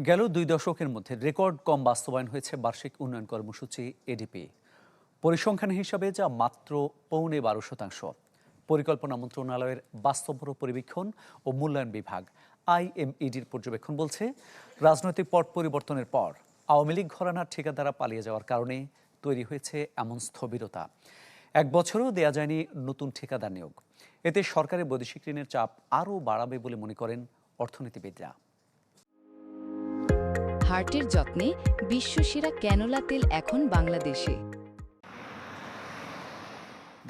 গেল ২ দশকের মধ্যে রেকর্ড কম বাস্তবায়ন হয়েছে বার্ষিক উন্নয়ন কর্মসূচি এডিপি। পরিসংখ্যান হিসাবে যা মাত্র ১৫.২%। পরিকল্পনা মন্ত্রণালয়ের বাস্তবতা পরিবীক্ষণ ও মূল্যায়ন বিভাগ আইএমইডির পর্যবেক্ষণ বলছে, রাজনৈতিক পট পরিবর্তনের পর আওয়ামী লীগ ঘরানার ঠিকাদাররা পালিয়ে যাওয়ার কারণে তৈরি হয়েছে এমন স্থবিরতা। ১ বছরেও দেয়া যায়নি নতুন ঠিকাদার নিয়োগ। এতে সরকারের বৈদেশিক ঋণের চাপ আরও বাড়াবে বলে মনে করেন অর্থনীতিবিদরা। হার্টের যত্নে বিশ্বসেরা ক্যানোলা তেল এখন বাংলাদেশে।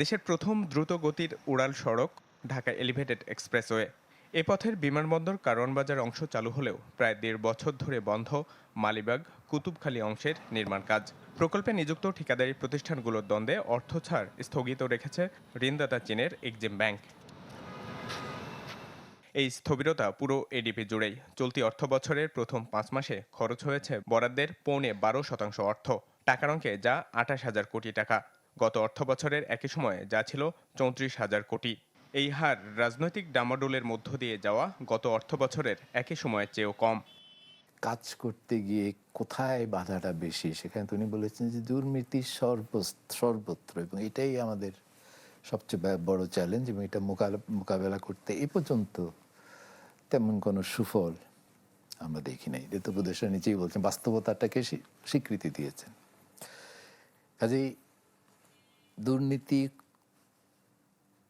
দেশের প্রথম দ্রুত গতির উড়াল সড়ক ঢাকা এলিভেটেড এক্সপ্রেসওয়ে। এ পথের বিমানবন্দর কারওয়ান বাজার অংশ চালু হলেও প্রায় ১.৫ বছর ধরে বন্ধ মালিবাগ কুতুবখালী অংশের নির্মাণ কাজ। প্রকল্পে নিযুক্ত ঠিকাদারি প্রতিষ্ঠানগুলোর দ্বন্দ্বে অর্থ ছাড় স্থগিত রেখেছে ঋণদাতা চীনের এক্সিম ব্যাংক। এই স্থবিরতা পুরো এডিপি জুড়েই। চলতি অর্থ বছরের প্রথম ৫ মাসে খরচ হয়েছে বরাদ্দের ১.৫% অর্থ, টাকার অঙ্কে যা ২৮,০০০ কোটি টাকা। গত অর্থ বছরের একই সময়ে যা ছিল ৩৪,০০০ কোটি। এই হার রাজনৈতিক ডামাডোলের মধ্য দিয়ে যাওয়া গত অর্থ বছরের একই সময়ের চেয়েও কম। কাজ করতে গিয়ে কোথায় বাধাটা বেশি, সেখানে তিনি বলেছেন যে দুর্নীতি সর্বত্র, এবং এটাই আমাদের সবচেয়ে বড় চ্যালেঞ্জ, এবং এটা মোকাবেলা করতে এ পর্যন্ত তেমন কোনো সুফল আমরা দেখি নাই। এটা তো উপদেষ্টা নিচেই বলছেন, বাস্তবতাটাকে স্বীকৃতি দিয়েছেন। কাজেই দুর্নীতি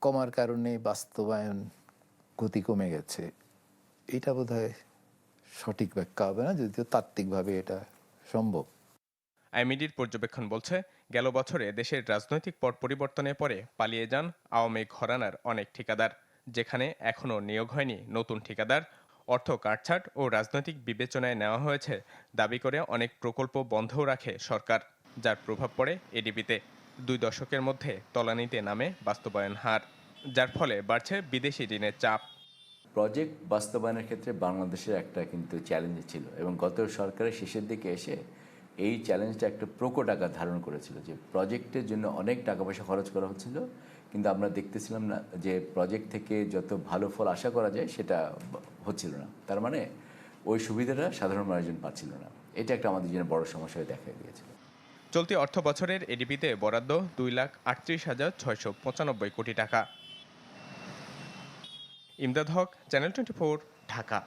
কমার কারণে বাস্তবায়ন গতি কমে গেছে, এটা বোধহয় সঠিক ব্যাখ্যা হবে না, যদিও তাত্ত্বিকভাবে এটা সম্ভব। আইএমইডির পর্যবেক্ষণ বলছে, গেল বছরে দেশের রাজনৈতিক পট পরিবর্তনের পরে পালিয়ে যান আওয়ামী ঘরানার অনেক ঠিকাদার। যেখানে এখনও নিয়োগ হয়নি নতুন ঠিকাদার, অর্থ কাটছাঁট ও রাজনৈতিক বিবেচনায় নেওয়া হয়েছে দাবি করে অনেক প্রকল্প বন্ধও রাখে সরকার, যার প্রভাব পড়ে এডিপিতে। ২ দশকের মধ্যে তলানিতে নামে বাস্তবায়ন হার, যার ফলে বাড়ছে বিদেশি ঋণের চাপ। প্রজেক্ট বাস্তবায়নের ক্ষেত্রে বাংলাদেশের একটা কিন্তু চ্যালেঞ্জ ছিল, এবং গত সরকারের শেষের দিকে এসে এই চ্যালেঞ্জটা একটা প্রকট আকার ধারণ করেছিল, যে প্রজেক্টের জন্য অনেক টাকা পয়সা খরচ করা হচ্ছিল, কিন্তু আমরা দেখতেছিলাম না যে প্রজেক্ট থেকে যত ভালো ফল আশা করা যায় সেটা হচ্ছিল না। তার মানে ওই সুবিধাটা সাধারণ মানুষজন পাচ্ছিল না। এটা একটা আমাদের জন্য বড় সমস্যা হয়ে দেখা দিয়েছিল। চলতি অর্থ বছরের এডিপিতে বরাদ্দ 2,38,695 কোটি টাকা। ইমদাদ হক, চ্যানেল 24, ঢাকা।